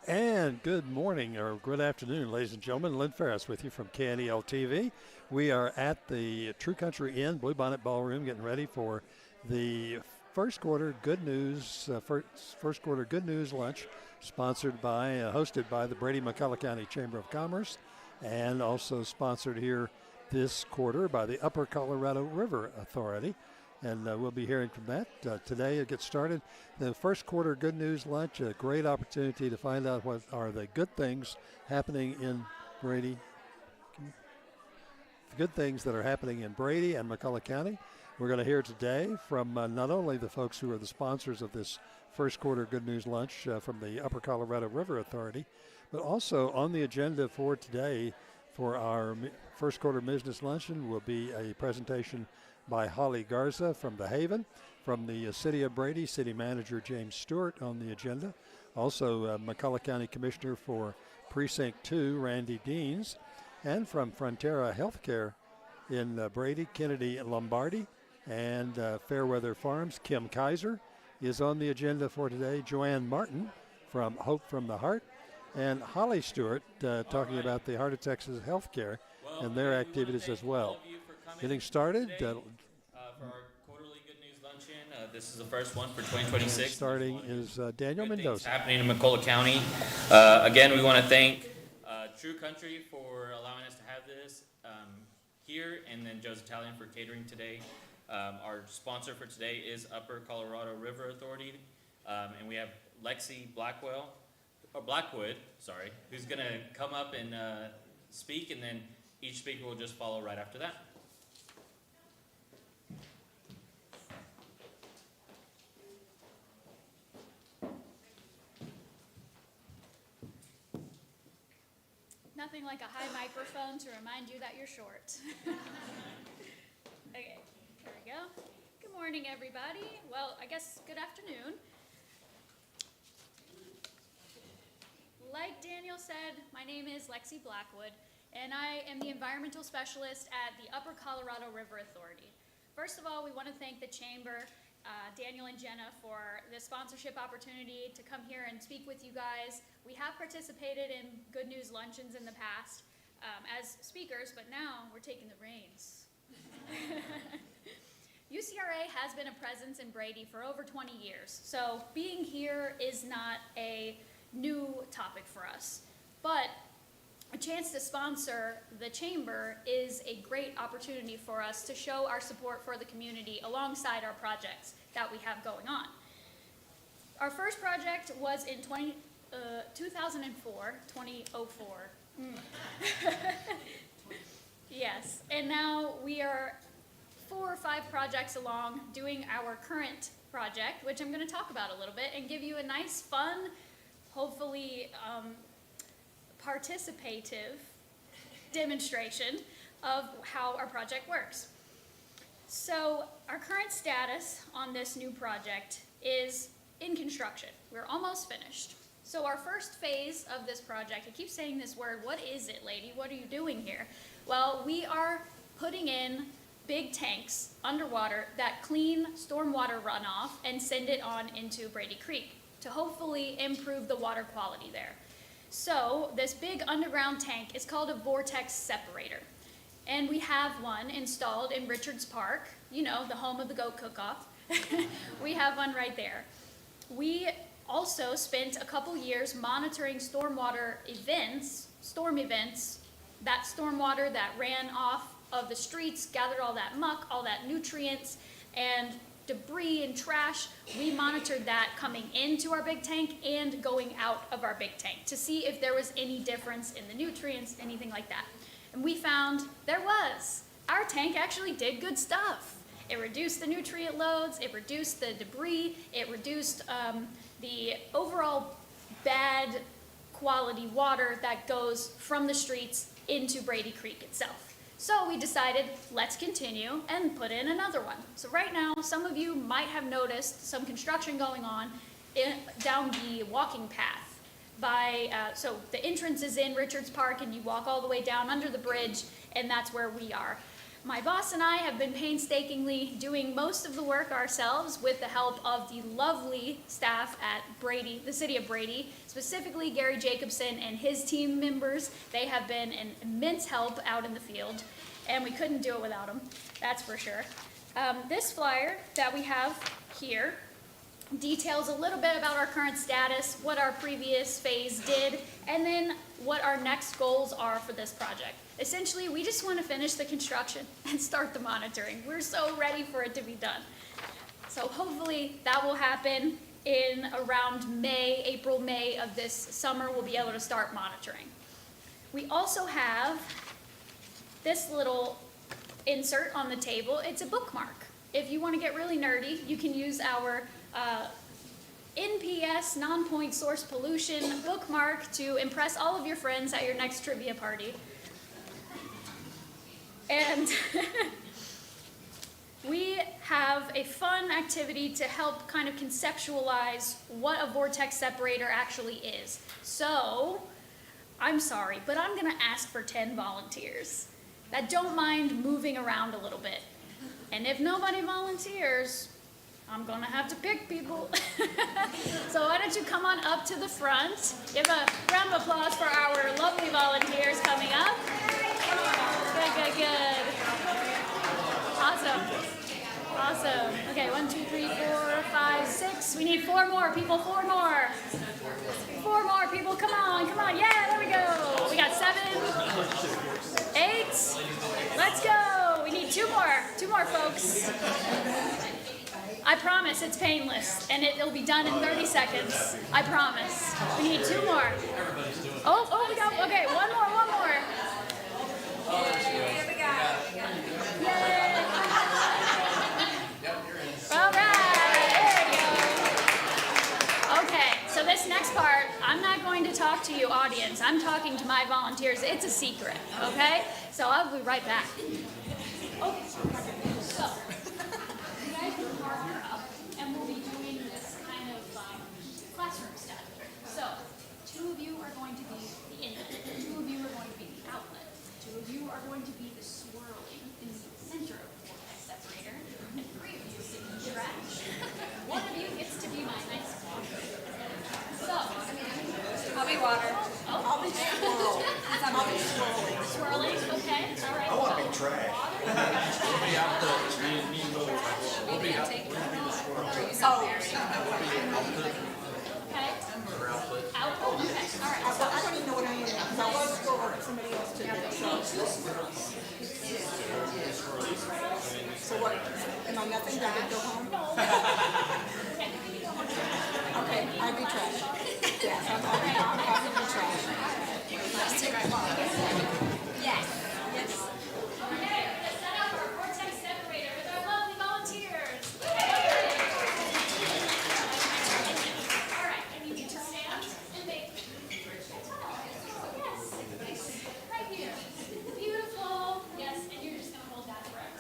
And good morning or good afternoon, ladies and gentlemen. Lynn Ferris with you from KNEL TV. We are at the True Country Inn Bluebonnet Ballroom getting ready for the first quarter good news lunch, hosted by the Brady McCullough County Chamber of Commerce, and also sponsored here this quarter by the Upper Colorado River Authority. And we'll be hearing from that today. It gets started. The first quarter good news lunch, a great opportunity to find out what are the good things happening in Brady. The good things that are happening in Brady and McCullough County. We're going to hear today from not only the folks who are the sponsors of this first quarter good news lunch from the Upper Colorado River Authority, but also on the agenda for today for our first quarter business luncheon will be a presentation by Holly Garza from the Haven, from the City of Brady, City Manager James Stewart on the agenda. Also, McCullough County Commissioner for Precinct 2, Randy Deans, and from Frontera Healthcare in Brady, Kennedy Lombardi, and Fairweather Farms, Kim Kaiser is on the agenda for today. Joanne Martin from Hope from the Heart, and Holly Stewart talking about the Heart of Texas Healthcare and their activities as well. Getting started. For our quarterly Good News Luncheon, this is the first one for 2026. Starting is Daniel Mendoza. Happening in McCullough County. Again, we want to thank True Country for allowing us to have this here, and then Joe's Italian for catering today. Our sponsor for today is Upper Colorado River Authority, and we have Lexi Blackwood, who's going to come up and speak, and then each speaker will just follow right after that. Nothing like a high microphone to remind you that you're short. Okay, here we go. Good morning, everybody. Well, I guess good afternoon. Like Daniel said, my name is Lexi Blackwood, and I am the environmental specialist at the Upper Colorado River Authority. First of all, we want to thank the Chamber, Daniel and Jenna, for the sponsorship opportunity to come here and speak with you guys. We have participated in Good News Luncheons in the past as speakers, but now we're taking the reins. UCRA has been a presence in Brady for over 20 years, so being here is not a new topic for us. But a chance to sponsor the Chamber is a great opportunity for us to show our support for the community alongside our projects that we have going on. Our first project was in 2004. Yes, and now we are 4 or 5 projects along doing our current project, which I'm going to talk about a little bit and give you a nice, fun, hopefully participative demonstration of how our project works. So our current status on this new project is in construction. We're almost finished. So our first phase of this project, I keep saying this word, what is it, lady? What are you doing here? Well, we are putting in big tanks underwater that clean stormwater runoff and send it on into Brady Creek to hopefully improve the water quality there. So this big underground tank is called a vortex separator. And we have one installed in Richards Park, you know, the home of the goat cook-off. We have one right there. We also spent a couple years monitoring stormwater events, storm events, that stormwater that ran off of the streets, gathered all that muck, all that nutrients, and debris and trash. We monitored that coming into our big tank and going out of our big tank to see if there was any difference in the nutrients, anything like that. And we found there was. Our tank actually did good stuff. It reduced the nutrient loads, it reduced the debris, it reduced the overall bad quality water that goes from the streets into Brady Creek itself. So we decided, let's continue and put in another one. So right now, some of you might have noticed some construction going on down the walking path. So the entrance is in Richards Park, and you walk all the way down under the bridge, and that's where we are. My boss and I have been painstakingly doing most of the work ourselves with the help of the lovely staff at Brady, the city of Brady, specifically Gary Jacobson and his team members. They have been an immense help out in the field, and we couldn't do it without them, that's for sure. This flyer that we have here details a little bit about our current status, what our previous phase did, and then what our next goals are for this project. Essentially, we just want to finish the construction and start the monitoring. We're so ready for it to be done. So hopefully that will happen in around April, May of this summer. We'll be able to start monitoring. We also have this little insert on the table. It's a bookmark. If you want to get really nerdy, you can use our NPS, non-point source pollution bookmark to impress all of your friends at your next trivia party. And we have a fun activity to help kind of conceptualize what a vortex separator actually is. So, I'm sorry, but I'm gonna ask for 10 volunteers that don't mind moving around a little bit. And if nobody volunteers, I'm gonna have to pick people. So why don't you come on up to the front. Give a round of applause for our lovely volunteers coming up. Good. Awesome. Okay, 1, 2, 3, 4, 5, 6. We need 4 more people, 4 more. 4 more people, come on. Yeah, there we go. We got 7, 8. Let's go. We need 2 more folks. I promise it's painless, and it'll be done in 30 seconds. I promise. We need 2 more. Oh, we got, okay, one more. Here we go. Yay. All right, there you go. Okay, so this next part, I'm not going to talk to you, audience. I'm talking to my volunteers. It's a secret, okay? So I'll be right back. Okay, so you guys can partner up, and we'll be doing this kind of classroom stuff. So 2 of you are going to be the inlet, 2 of you are going to be the outlet, 2 of you are going to be the swirling in the center of the vortex separator, and 3 of you get the trash. 1 of you gets to be my nice water. So, I'll be water. I'll be swirling. I'll be swirling. Swirling, okay, all right. I want to be trash. We'll be out there. We'll be out there. Okay. Output, okay, all right. I don't even know what I am. I was for somebody else to do. So what? Am I nothing? Do I get to go home? Okay, I'd be trash. Yes, I'm happy to be trash. Yes. Okay, let's set up our vortex separator with our lovely volunteers. All right, I need you to stand and make. Yes. Right here. Beautiful. Yes, and you're just gonna hold that forever.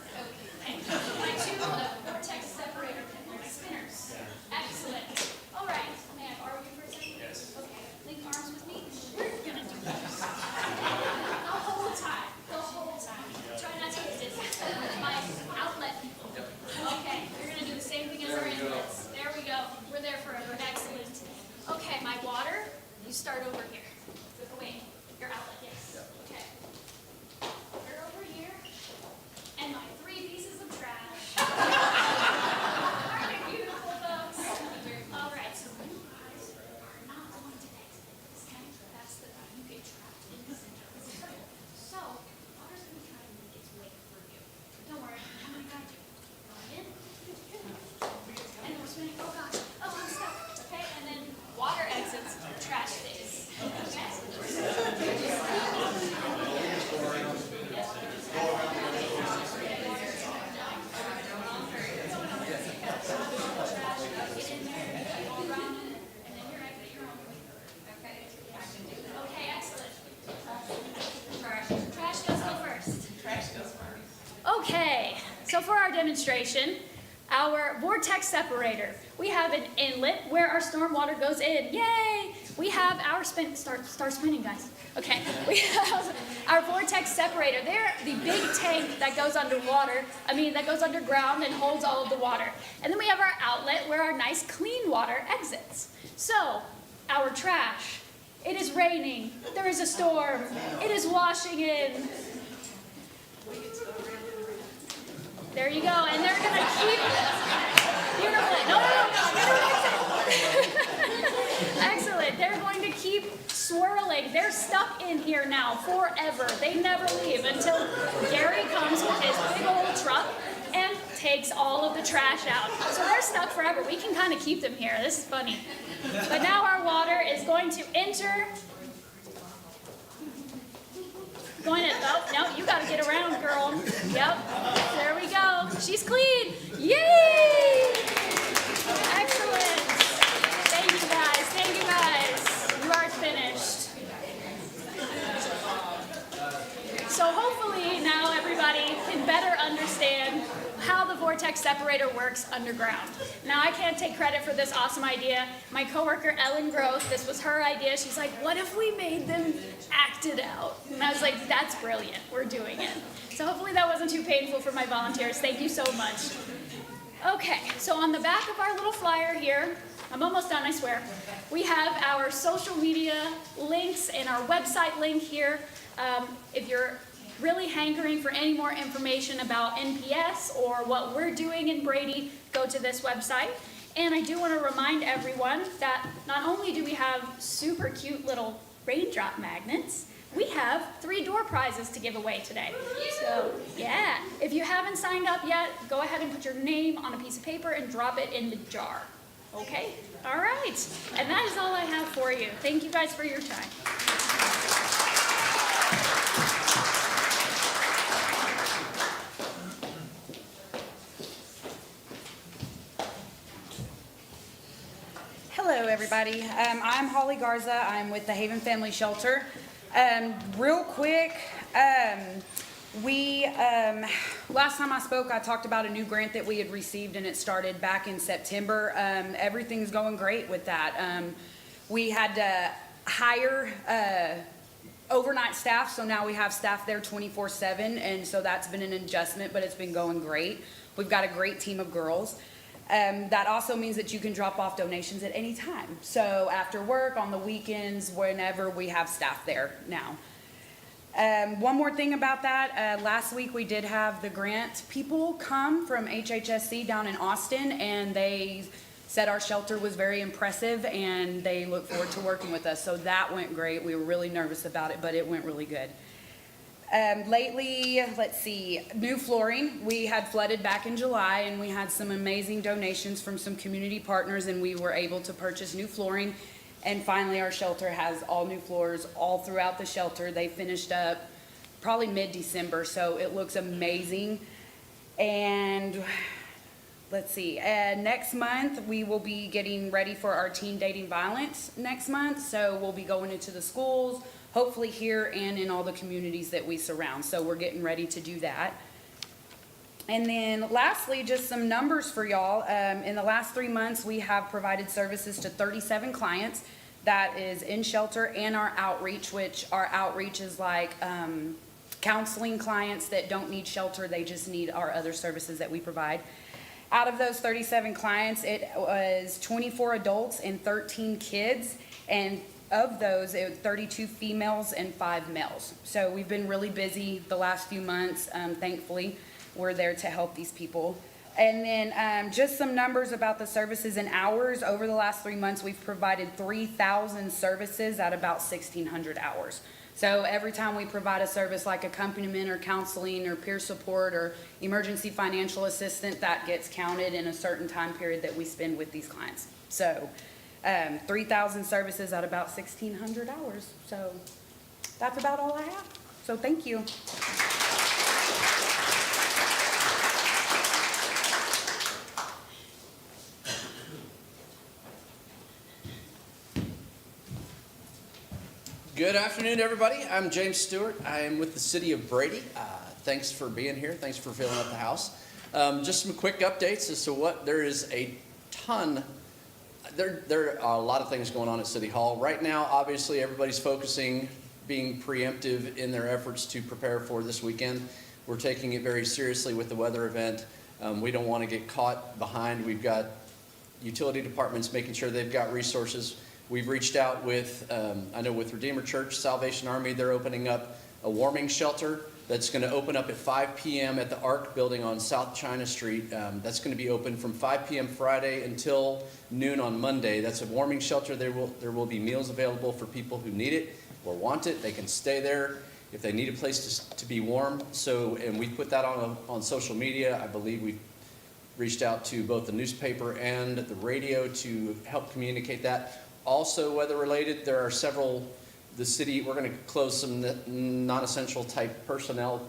Okay. My 2 vortex separator spinners. Excellent. All right. May I borrow you for a second? Yes. Okay. Link arms with me. We're gonna do this. I'll hold So for our demonstration, our vortex separator, we have an inlet where our stormwater goes in. Yay! We have our start spinning, guys. Okay, we have our vortex separator. They're the big tank that goes underwater, that goes underground and holds all of the water. And then we have our outlet where our nice clean water exits. So, our trash, it is raining, there is a storm, it is washing in. There you go, and they're gonna keep, beautiful, no. Excellent, they're going to keep swirling. They're stuck in here now forever. They never leave until Gary comes with his big old truck and takes all of the trash out. So they're stuck forever. We can kind of keep them here. This is funny. But now our water is going to enter. Oh, no, you got to get around, girl. Yep, there we go. She's clean. Yay! Excellent. Thank you guys. Thank you guys. You are finished. So hopefully now everybody can better understand how the vortex separator works underground. Now I can't take credit for this awesome idea. My coworker Ellen Groth, this was her idea. She's like, what if we made them act it out? And I was like, that's brilliant. We're doing it. So hopefully that wasn't too painful for my volunteers. Thank you so much. Okay, so on the back of our little flyer here, I'm almost done, I swear. We have our social media links and our website link here. If you're really hankering for any more information about NPS or what we're doing in Brady, go to this website. And I do want to remind everyone that not only do we have super cute little raindrop magnets, we have 3 door prizes to give away today. So, yeah, if you haven't signed up yet, go ahead and put your name on a piece of paper and drop it in the jar. Okay? All right. And that is all I have for you. Thank you guys for your time. Hello, everybody. I'm Holly Garza. I'm with the Haven Family Shelter. Real quick, last time I spoke, I talked about a new grant that we had received, and it started back in September. Everything's going great with that. We had to hire overnight staff, so now we have staff there 24/7, and so that's been an adjustment, but it's been going great. We've got a great team of girls. That also means that you can drop off donations at any time. So after work, on the weekends, whenever we have staff there now. One more thing about that, last week we did have the grant people come from HHSC down in Austin, and they said our shelter was very impressive and they look forward to working with us. So that went great. We were really nervous about it, but it went really good. Lately, let's see, new flooring. We had flooded back in July, and we had some amazing donations from some community partners, and we were able to purchase new flooring. And finally, our shelter has all new floors all throughout the shelter. They finished up probably mid-December, so it looks amazing. And let's see, next month we will be getting ready for our teen dating violence next month. So we'll be going into the schools, hopefully here and in all the communities that we surround. So we're getting ready to do that. And then lastly, just some numbers for y'all. In the last 3 months, we have provided services to 37 clients. That is in shelter and our outreach, which our outreach is like counseling clients that don't need shelter. They just need our other services that we provide. Out of those 37 clients, it was 24 adults and 13 kids. And of those, it was 32 females and 5 males. So we've been really busy the last few months. Thankfully, we're there to help these people. And then just some numbers about the services and hours. Over the last 3 months, we've provided 3,000 services at about 1,600 hours. So every time we provide a service like accompaniment or counseling or peer support or emergency financial assistance, that gets counted in a certain time period that we spend with these clients. So 3,000 services at about 1,600 hours. So that's about all I have. So thank you. Good afternoon, everybody. I'm James Stewart. I am with the city of Brady. Thanks for being here. Thanks for filling up the house. Just some quick updates as to what there is a ton. There are a lot of things going on at City Hall right now. Obviously, everybody's focusing, being preemptive in their efforts to prepare for this weekend. We're taking it very seriously with the weather event. We don't want to get caught behind. We've got utility departments making sure they've got resources. We've reached out with, I know with Redeemer Church, Salvation Army, they're opening up a warming shelter that's going to open up at 5 p.m. at the ARC building on South China Street. That's going to be open from 5 p.m. Friday until noon on Monday. That's a warming shelter. There will be meals available for people who need it or want it. They can stay there if they need a place to be warm. So, and we put that on social media. I believe we've reached out to both the newspaper and the radio to help communicate that. Also weather related, there are several, the city, we're going to close some non-essential type personnel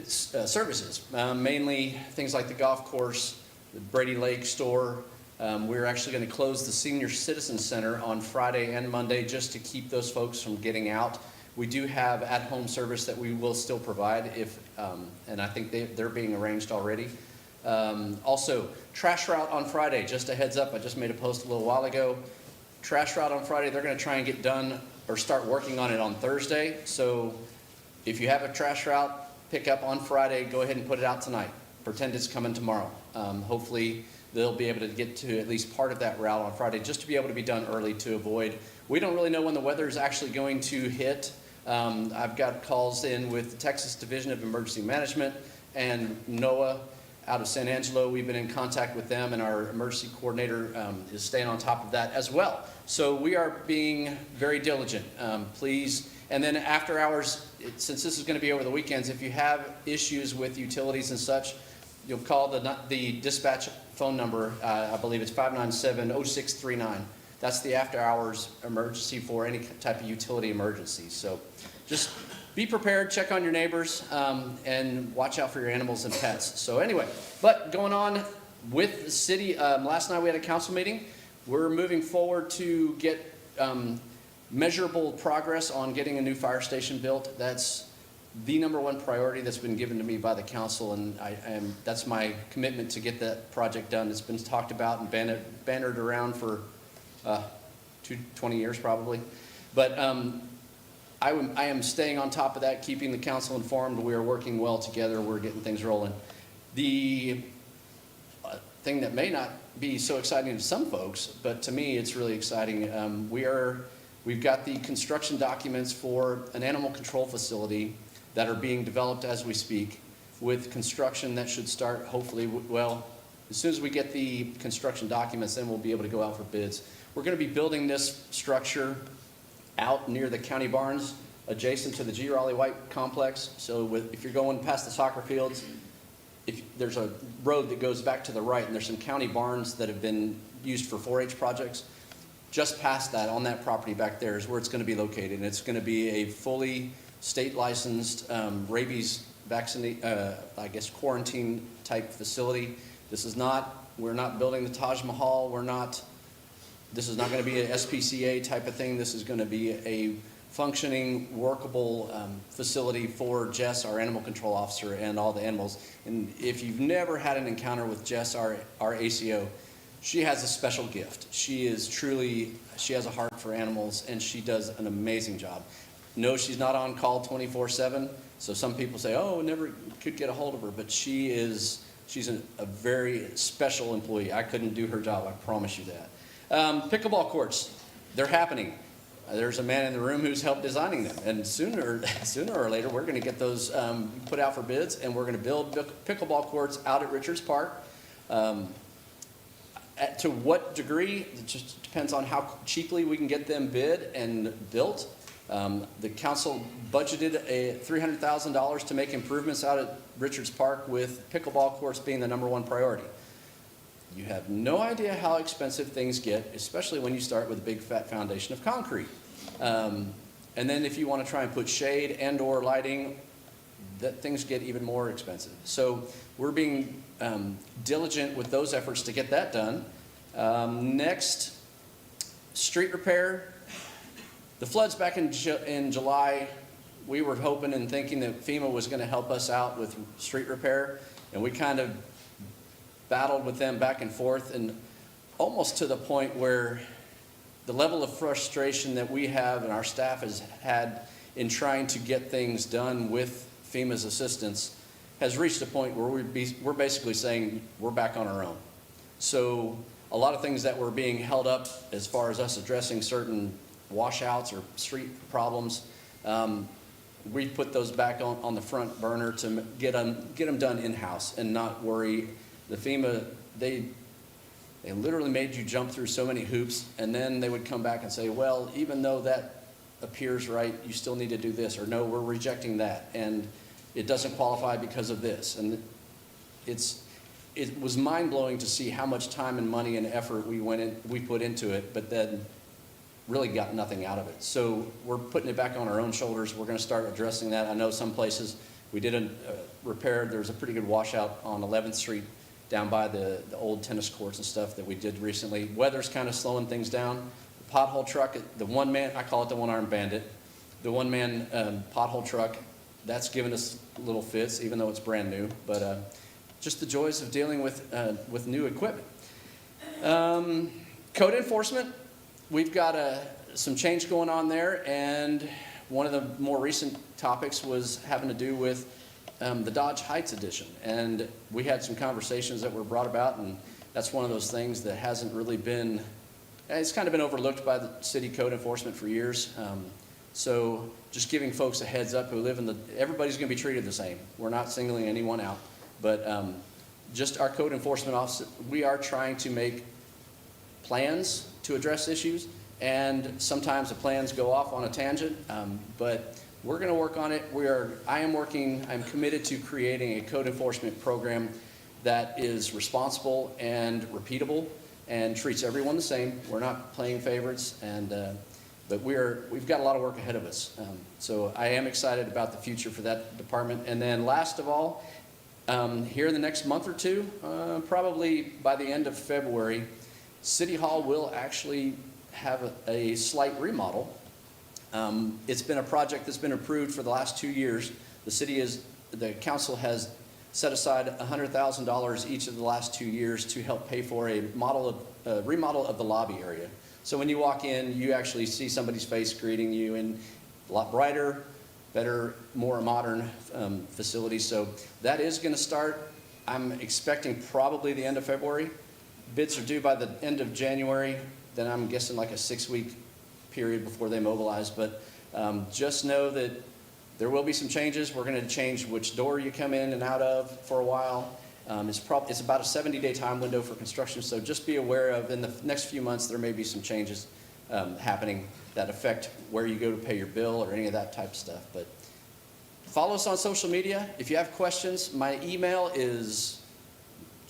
services, mainly things like the golf course, the Brady Lake store. We're actually going to close the Senior Citizen Center on Friday and Monday just to keep those folks from getting out. We do have at-home service that we will still provide if, and I think they're being arranged already. Also, trash route on Friday, just a heads up, I just made a post a little while ago. Trash route on Friday, they're going to try and get done or start working on it on Thursday. So if you have a trash route pickup on Friday, go ahead and put it out tonight. Pretend it's coming tomorrow. Hopefully they'll be able to get to at least part of that route on Friday just to be able to be done early to avoid. We don't really know when the weather is actually going to hit. I've got calls in with the Texas Division of Emergency Management and NOAA out of San Angelo. We've been in contact with them, and our emergency coordinator is staying on top of that as well. So we are being very diligent. Please, and then after hours, since this is going to be over the weekends, if you have issues with utilities and such, you'll call the dispatch phone number. I believe it's 597-0639. That's the after hours emergency for any type of utility emergency. So just be prepared, check on your neighbors, and watch out for your animals and pets. So anyway, but going on with the city, last night we had a council meeting. We're moving forward to get measurable progress on getting a new fire station built. That's the #1 priority that's been given to me by the council, and that's my commitment to get that project done. It's been talked about and bannered around for 20 years probably. But I am staying on top of that, keeping the council informed. We are working well together. We're getting things rolling. The thing that may not be so exciting to some folks, but to me it's really exciting. We've got the construction documents for an animal control facility that are being developed as we speak, with construction that should start hopefully, well, as soon as we get the construction documents, then we'll be able to go out for bids. We're going to be building this structure out near the county barns, adjacent to the G. Raleigh White complex. So if you're going past the soccer fields, there's a road that goes back to the right, and there's some county barns that have been used for 4-H projects. Just past that, on that property back there, is where it's going to be located. And it's going to be a fully state licensed rabies vaccine, I guess quarantine type facility. This is not, we're not building the Taj Mahal. This is not going to be an SPCA type of thing. This is going to be a functioning, workable facility for Jess, our animal control officer, and all the animals. And if you've never had an encounter with Jess, our ACO, she has a special gift. She has a heart for animals, and she does an amazing job. No, she's not on call 24/7. So some people say, oh, never could get a hold of her, but she's a very special employee. I couldn't do her job, I promise you that. Pickleball courts, they're happening. There's a man in the room who's helped designing them, and sooner or later we're going to get those put out for bids, and we're going to build pickleball courts out at Richards Park. To what degree, it just depends on how cheaply we can get them bid and built. The council budgeted $300,000 to make improvements out at Richards Park, with pickleball courts being the #1 priority. You have no idea how expensive things get, especially when you start with a big fat foundation of concrete. And then if you want to try and put shade and or lighting, that things get even more expensive. So we're being diligent with those efforts to get that done. Next, street repair. The floods back in July we were hoping and thinking that FEMA was going to help us out with street repair, and we kind of battled with them back and forth, and almost to the point where the level of frustration that we have and our staff has had in trying to get things done with FEMA's assistance has reached a point where we're basically saying we're back on our own. So a lot of things that were being held up as far as us addressing certain washouts or street problems, we put those back on the front burner to get them done in-house and not worry. The FEMA, they literally made you jump through so many hoops, and then they would come back and say, well, even though that appears right, you still need to do this, or no, we're rejecting that, and it doesn't qualify because of this. And it was mind-blowing to see how much time and money and effort we put into it, but then really got nothing out of it. So we're putting it back on our own shoulders. We're going to start addressing that. I know some places we did a repair. There was a pretty good washout on 11th Street down by the old tennis courts and stuff that we did recently. Weather's kind of slowing things down. The pothole truck, the one-man, I call it the one-armed bandit, the one-man pothole truck, that's given us little fits, even though it's brand new. But just the joys of dealing with new equipment. Code enforcement, we've got some change going on there, and one of the more recent topics was having to do with the Dodge Heights edition, and we had some conversations that were brought about, and that's one of those things that hasn't really been, it's kind of been overlooked by the city code enforcement for years. So just giving folks a heads up who live everybody's going to be treated the same. We're not singling anyone out, but just our code enforcement office, we are trying to make plans to address issues, and sometimes the plans go off on a tangent, but we're going to work on it. I'm committed to creating a code enforcement program that is responsible and repeatable and treats everyone the same. We're not playing favorites, but we've got a lot of work ahead of us. So I am excited about the future for that department. And then last of all, here in the next month or two, probably by the end of February, City Hall will actually have a slight remodel. It's been a project that's been approved for the last 2 years. The council has set aside $100,000 each of the last 2 years to help pay for a remodel of the lobby area. So when you walk in, you actually see somebody's face greeting you, in a lot brighter, better, more modern facility. So that is going to start, I'm expecting probably the end of February. Bids are due by the end of January. Then I'm guessing like a 6-week period before they mobilize. But just know that there will be some changes. We're going to change which door you come in and out of for a while. It's about a 70-day time window for construction. So just be aware of, in the next few months, there may be some changes happening that affect where you go to pay your bill or any of that type of stuff. But follow us on social media. If you have questions, my email is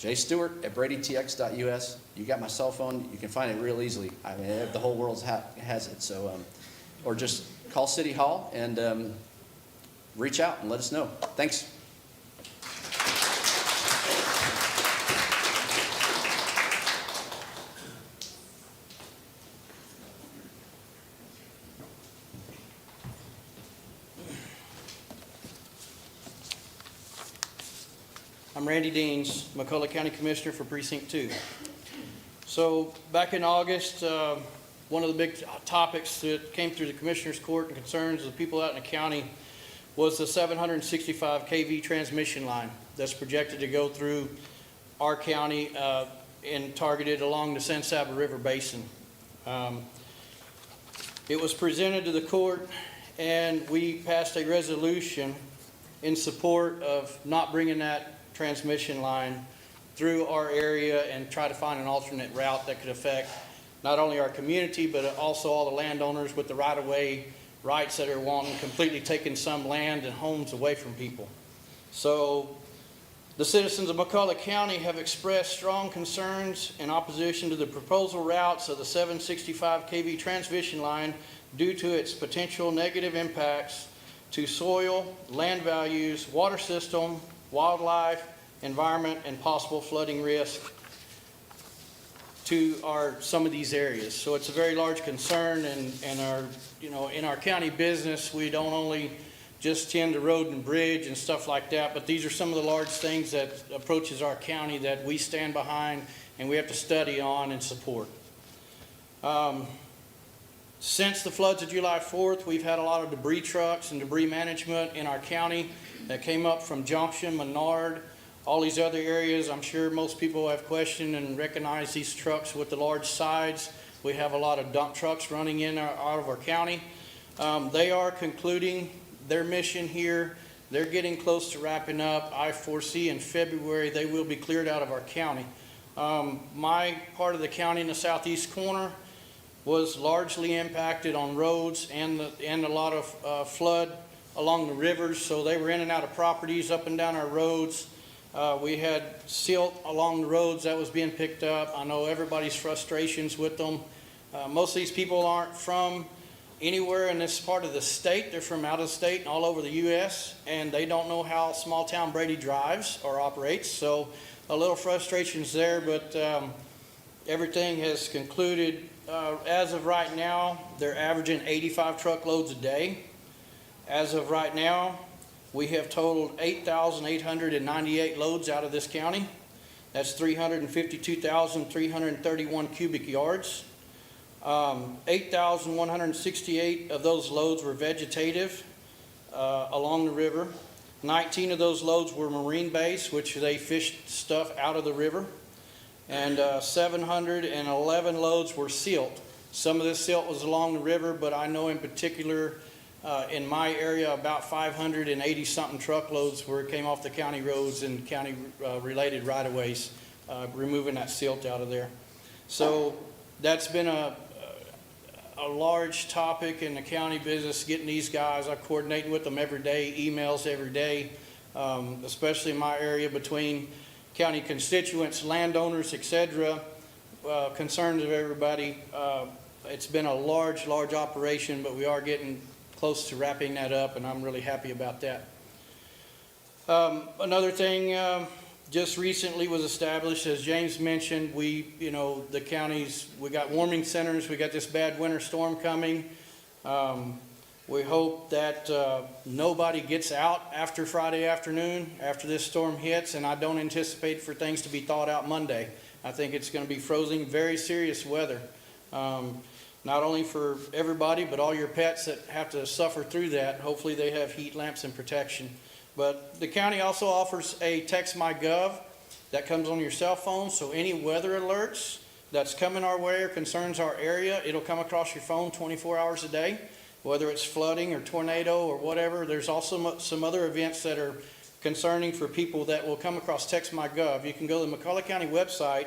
jstewart@bradytx.us. You got my cell phone. You can find it real easily. I mean, the whole world has it. So, or just call City Hall and reach out and let us know. Thanks. I'm Randy Deans, McCullough County Commissioner for Precinct 2. So back in August, one of the big topics that came through the Commissioner's Court and concerns of the people out in the county was the 765 kV transmission line that's projected to go through our county and targeted along the San Saba River Basin. It was presented to the court, and we passed a resolution in support of not bringing that transmission line through our area and try to find an alternate route that could affect not only our community, but also all the landowners with the right-of-way rights that are wanting completely taking some land and homes away from people. So the citizens of McCullough County have expressed strong concerns in opposition to the proposal routes of the 765 kV transmission line due to its potential negative impacts to soil, land values, water system, wildlife, environment, and possible flooding risk to some of these areas. So it's a very large concern, and in our county business, we don't only just tend to road and bridge and stuff like that, but these are some of the large things that approaches our county that we stand behind and we have to study on and support. Since the floods of July 4th, we've had a lot of debris trucks and debris management in our county that came up from Junction, Menard, all these other areas. I'm sure most people have questioned and recognized these trucks with the large sides. We have a lot of dump trucks running in out of our county. They are concluding their mission here. They're getting close to wrapping up. I foresee in February they will be cleared out of our county. My part of the county in the southeast corner was largely impacted on roads and a lot of flood along the rivers, so they were in and out of properties up and down our roads. We had silt along the roads that was being picked up. I know everybody's frustrations with them. Most of these people aren't from anywhere in this part of the state. They're from out of state and all over the U.S., and they don't know how small town Brady drives or operates, so a little frustrations there, but everything has concluded. As of right now, they're averaging 85 truckloads a day. As of right now, we have totaled 8,898 loads out of this county. That's 352,331 cubic yards. 8,168 of those loads were vegetative along the river. 19 of those loads were marine based, which they fished stuff out of the river. And 711 loads were silt. Some of this silt was along the river, but I know in particular in my area about 580 something truckloads where it came off the county roads and county related right-of-ways, removing that silt out of there. So that's been a large topic in the county business, getting these guys. I'm coordinating with them every day, emails every day, especially in my area between county constituents, landowners, etc., concerns of everybody. It's been a large operation, but we are getting close to wrapping that up, and I'm really happy about that. Another thing just recently was established, as James mentioned, the counties, we got warming centers, we got this bad winter storm coming. We hope that nobody gets out after Friday afternoon, after this storm hits, and I don't anticipate for things to be thawed out Monday. I think it's going to be frozen, very serious weather. Not only for everybody, but all your pets that have to suffer through that. Hopefully they have heat lamps and protection. But the county also offers a Text My Gov that comes on your cell phone, so any weather alerts that's coming our way or concerns our area, it'll come across your phone 24 hours a day. Whether it's flooding or tornado or whatever. There's also some other events that are concerning for people that will come across Text My Gov. You can go to the McCullough County website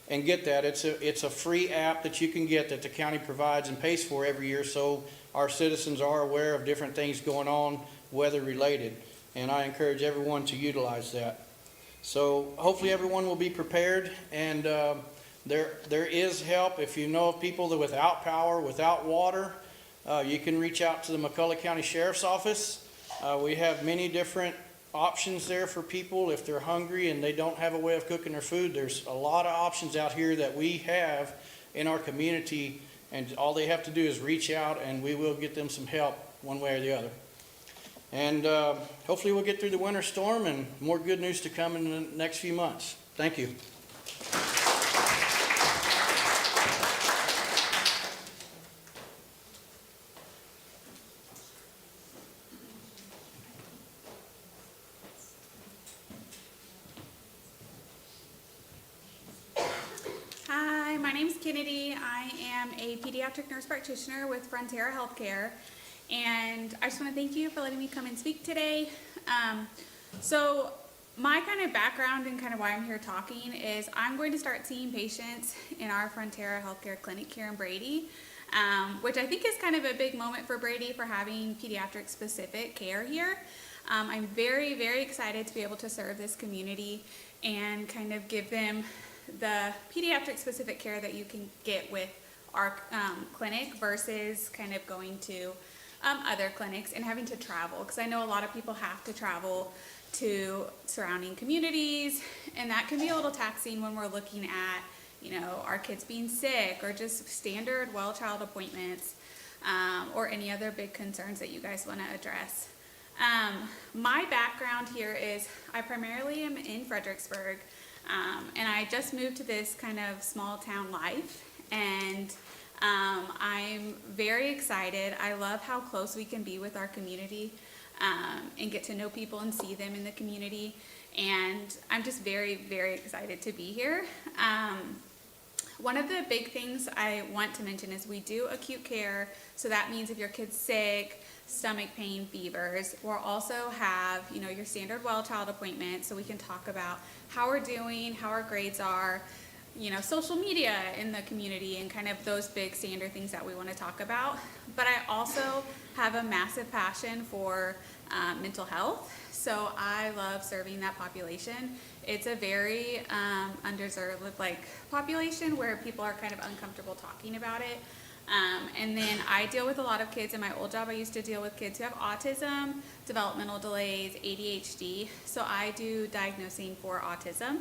and get that. It's a free app that you can get that the county provides and pays for every year, so our citizens are aware of different things going on weather related, and I encourage everyone to utilize that. So hopefully everyone will be prepared, and there is help. If you know of people that are without power, without water, you can reach out to the McCullough County Sheriff's Office. We have many different options there for people if they're hungry and they don't have a way of cooking their food. There's a lot of options out here that we have in our community, and all they have to do is reach out and we will get them some help one way or the other. And hopefully we'll get through the winter storm and more good news to come in the next few months. Thank you. Hi, my name's Kennedy. I am a pediatric nurse practitioner with Frontera Healthcare, and I just want to thank you for letting me come and speak today. So my kind of background and kind of why I'm here talking is I'm going to start seeing patients in our Frontera Healthcare clinic here in Brady, which I think is kind of a big moment for Brady for having pediatric specific care here. I'm very, very excited to be able to serve this community and kind of give them the pediatric specific care that you can get with our clinic versus kind of going to other clinics and having to travel, because I know a lot of people have to travel to surrounding communities, and that can be a little taxing when we're looking at, you know, our kids being sick or just standard well child appointments or any other big concerns that you guys want to address. My background here is I primarily am in Fredericksburg, and I just moved to this kind of small town life, and I'm very excited. I love how close we can be with our community and get to know people and see them in the community, and I'm just very, very excited to be here. One of the big things I want to mention is we do acute care, so that means if your kid's sick, stomach pain, fevers, we'll also have, you know, your standard well child appointment, so we can talk about how we're doing, how our grades are, you know, social media in the community, and kind of those big standard things that we want to talk about. But I also have a massive passion for mental health, so I love serving that population. It's a very underserved population where people are kind of uncomfortable talking about it. And then I deal with a lot of kids. In my old job, I used to deal with kids who have autism, developmental delays, ADHD. So I do diagnosing for autism,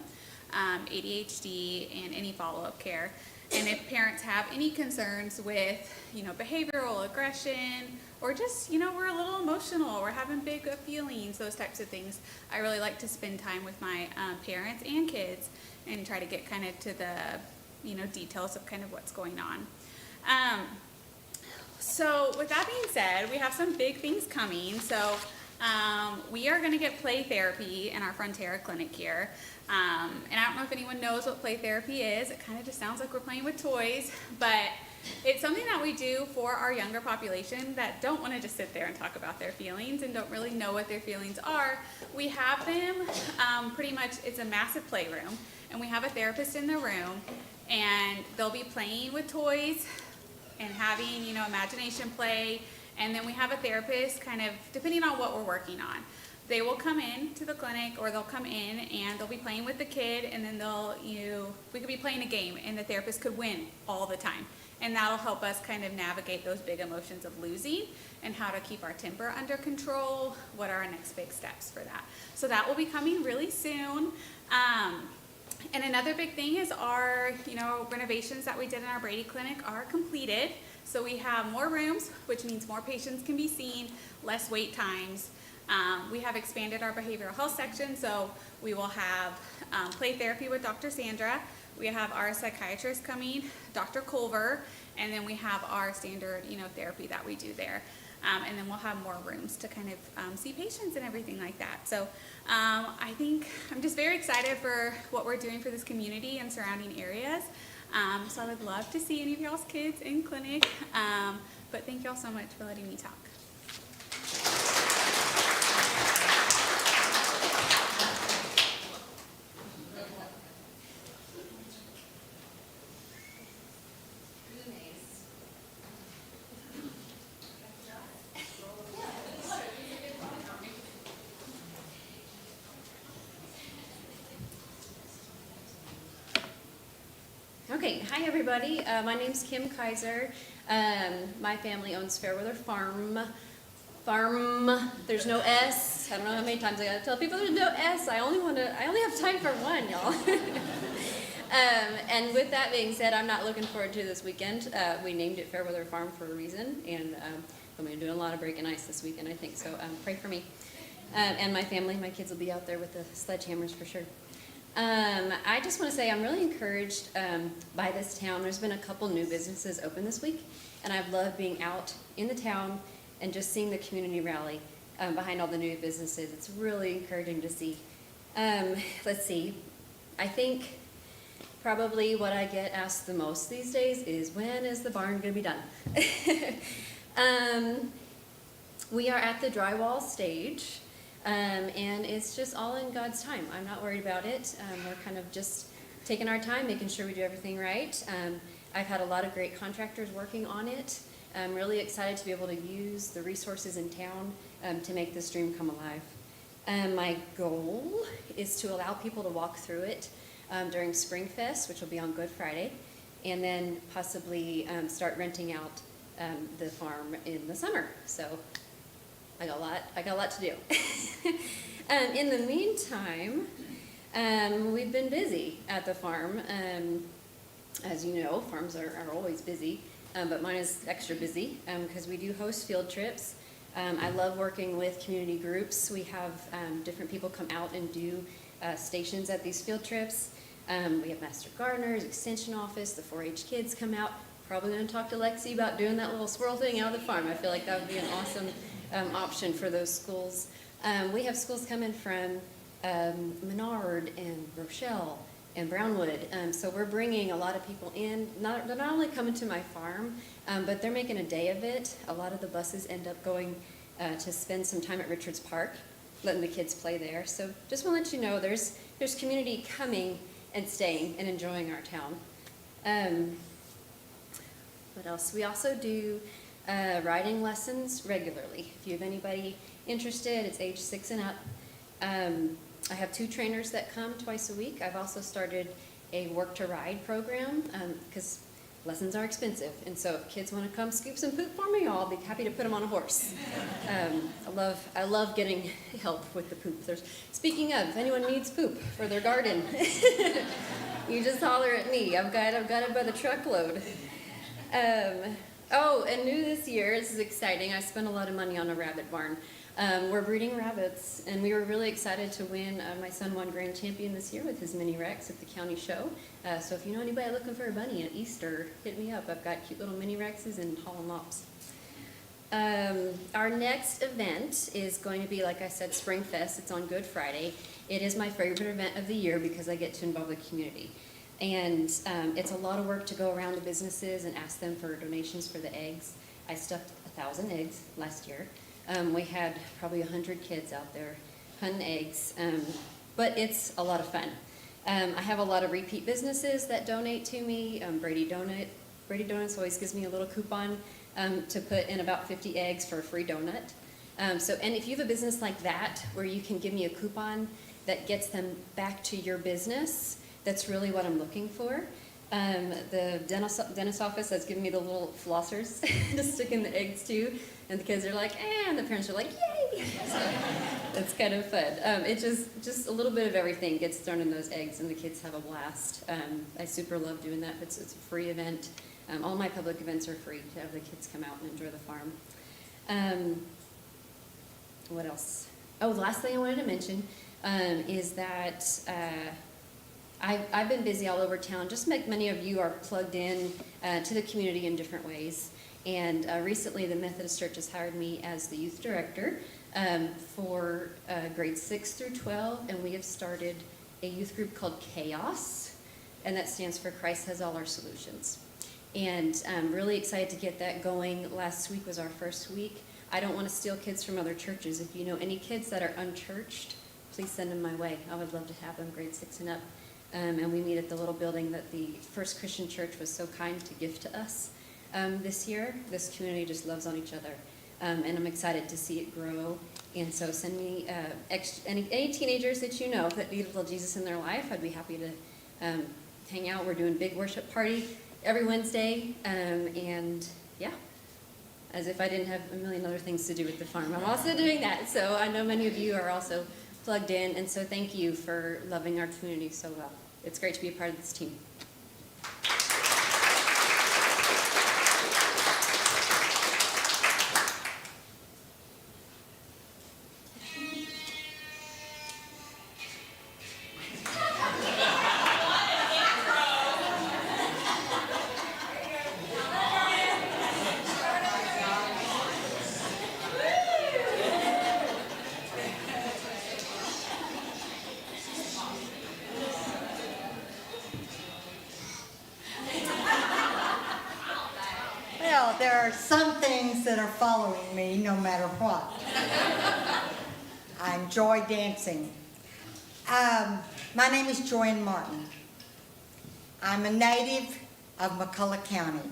ADHD, and any follow-up care. And if parents have any concerns with, you know, behavioral aggression, or just, you know, we're a little emotional, we're having big feelings, those types of things, I really like to spend time with my parents and kids and try to get kind of to the, you know, details of kind of what's going on. So with that being said, we have some big things coming. So we are going to get play therapy in our Frontera clinic here. And I don't know if anyone knows what play therapy is. It kind of just sounds like we're playing with toys, but it's something that we do for our younger population that don't want to just sit there and talk about their feelings and don't really know what their feelings are. We have them pretty much, it's a massive playroom, and we have a therapist in the room, and they'll be playing with toys and having, you know, imagination play. And then we have a therapist kind of, depending on what we're working on. They will come in to the clinic, or they'll come in and they'll be playing with the kid, and then we could be playing a game and the therapist could win all the time. And that'll help us kind of navigate those big emotions of losing and how to keep our temper under control. What are our next big steps for that? So that will be coming really soon. And another big thing is our, you know, renovations that we did in our Brady clinic are completed. So we have more rooms, which means more patients can be seen, less wait times. We have expanded our behavioral health section, so we will have play therapy with Dr. Sandra. We have our psychiatrist coming, Dr. Culver, and then we have our standard, you know, therapy that we do there. And then we'll have more rooms to kind of see patients and everything like that. So I think I'm just very excited for what we're doing for this community and surrounding areas. So I would love to see any of y'all's kids in clinic. But thank y'all so much for letting me talk. Okay, hi everybody. My name's Kim Kaiser. My family owns Fairweather Farm. There's no S. I don't know how many times I gotta tell people there's no S. I only have time for one, y'all. And with that being said, I'm not looking forward to this weekend. We named it Fairweather Farm for a reason, and I'm gonna do a lot of breaking ice this weekend, I think. So pray for me and my family. My kids will be out there with the sledgehammers for sure. I just want to say I'm really encouraged by this town. There's been a couple new businesses open this week, and I've loved being out in the town and just seeing the community rally behind all the new businesses. It's really encouraging to see. Let's see. I think probably what I get asked the most these days is, when is the barn going to be done? We are at the drywall stage. And it's just all in God's time. I'm not worried about it. We're kind of just taking our time, making sure we do everything right. I've had a lot of great contractors working on it. I'm really excited to be able to use the resources in town to make this dream come alive. My goal is to allow people to walk through it during Spring Fest, which will be on Good Friday, and then possibly start renting out the farm in the summer. So I got a lot to do. In the meantime, we've been busy at the farm. As you know, farms are always busy, but mine is extra busy because we do host field trips. I love working with community groups. We have different people come out and do stations at these field trips. We have Master Gardeners, Extension Office, the 4-H kids come out. Probably going to talk to Lexi about doing that little squirrel thing out of the farm. I feel like that would be an awesome option for those schools. We have schools coming from Menard and Rochelle and Brownwood. So we're bringing a lot of people in. They're not only coming to my farm, but they're making a day of it. A lot of the buses end up going to spend some time at Richards Park, letting the kids play there. So just want to let you know there's community coming and staying and enjoying our town. What else? We also do riding lessons regularly. If you have anybody interested, it's age 6 and up. I have 2 trainers that come twice a week. I've also started a work to ride program because lessons are expensive. And so if kids want to come scoop some poop for me, I'll be happy to put them on a horse. I love getting help with the poop. Speaking of, if anyone needs poop for their garden, you just holler at me. I've got it by the truckload. Oh, and new this year, this is exciting. I spent a lot of money on a rabbit barn. We're breeding rabbits, and we were really excited to win. My son won grand champion this year with his mini Rex at the county show. So if you know anybody looking for a bunny at Easter, hit me up. I've got cute little mini Rexes and Holland Lops. Our next event is going to be, like I said, Spring Fest. It's on Good Friday. It is my favorite event of the year because I get to involve the community. And it's a lot of work to go around to businesses and ask them for donations for the eggs. I stuffed 1,000 eggs last year. We had probably 100 kids out there hunting eggs, but it's a lot of fun. I have a lot of repeat businesses that donate to me. Brady Donuts always gives me a little coupon to put in about 50 eggs for a free donut. And if you have a business like that where you can give me a coupon that gets them back to your business, that's really what I'm looking for. The dentist office has given me the little flossers to stick in the eggs too, and the kids are like, eh, and the parents are like, yay! So it's kind of fun. It just a little bit of everything gets thrown in those eggs, and the kids have a blast. I super love doing that. It's a free event. All my public events are free to have the kids come out and enjoy the farm. What else? Oh, the last thing I wanted to mention is that I've been busy all over town, just like many of you are plugged in to the community in different ways. And recently the Methodist Church has hired me as the youth director for grades 6 through 12, and we have started a youth group called Chaos, and that stands for Christ Has All Our Solutions. And I'm really excited to get that going. Last week was our first week. I don't want to steal kids from other churches. If you know any kids that are unchurched, please send them my way. I would love to have them grade 6 and up. And we meet at the little building that the First Christian Church was so kind to gift to us this year. This community just loves on each other. And I'm excited to see it grow. And so send me any teenagers that you know that need a little Jesus in their life. I'd be happy to hang out. We're doing big worship party every Wednesday. And yeah, as if I didn't have a million other things to do with the farm. I'm also doing that. So I know many of you are also plugged in, and so thank you for loving our community so well. It's great to be a part of this team. Well, there are some things that are following me no matter what. I enjoy dancing. My name is Joanne Martin. I'm a native of McCullough County.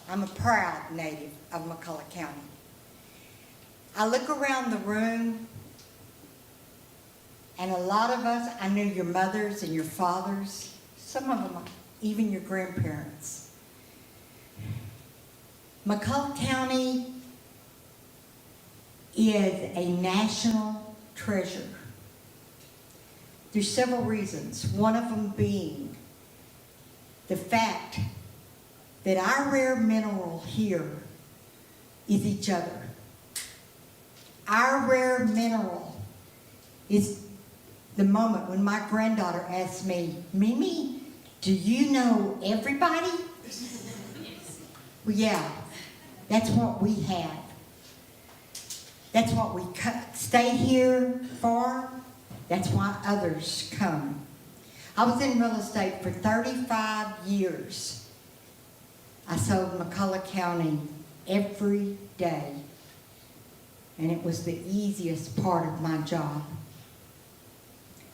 I'm a proud native of McCullough County. I look around the room, and a lot of us, I knew your mothers and your fathers, some of them even your grandparents. McCullough County is a national treasure. There's several reasons, one of them being the fact that our rare mineral here is each other. Our rare mineral is the moment when my granddaughter asks me, Mimi, do you know everybody? Well, yeah, that's what we have. That's what we stay here for. That's why others come. I was in real estate for 35 years. I sold McCullough County every day. And it was the easiest part of my job.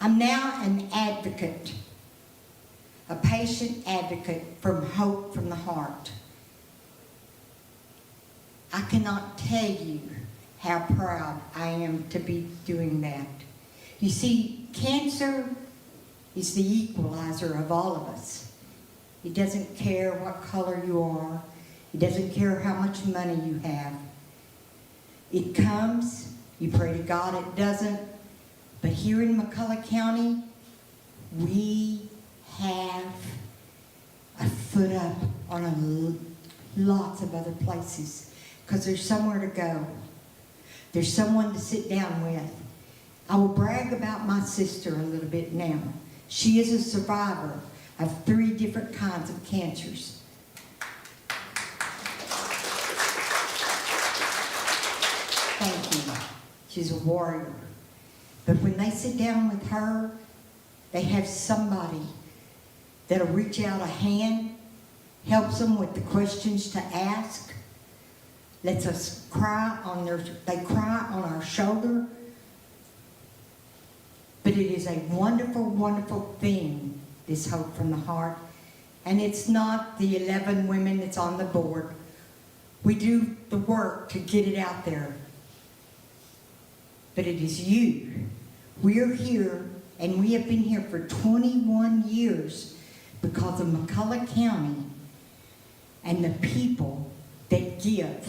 I'm now an advocate, a patient advocate from Hope from the Heart. I cannot tell you how proud I am to be doing that. You see, cancer is the equalizer of all of us. It doesn't care what color you are. It doesn't care how much money you have. It comes, you pray to God it doesn't, but here in McCullough County, we have a foot up on lots of other places because there's somewhere to go. There's someone to sit down with. I will brag about my sister a little bit now. She is a survivor of 3 different kinds of cancers. Thank you. She's a warrior. But when they sit down with her, they have somebody that'll reach out a hand, helps them with the questions to ask, lets us cry on they cry on our shoulder. But it is a wonderful, wonderful thing, this Hope from the Heart. And it's not the 11 women that's on the board. We do the work to get it out there. But it is you. We're here, and we have been here for 21 years because of McCullough County and the people that give.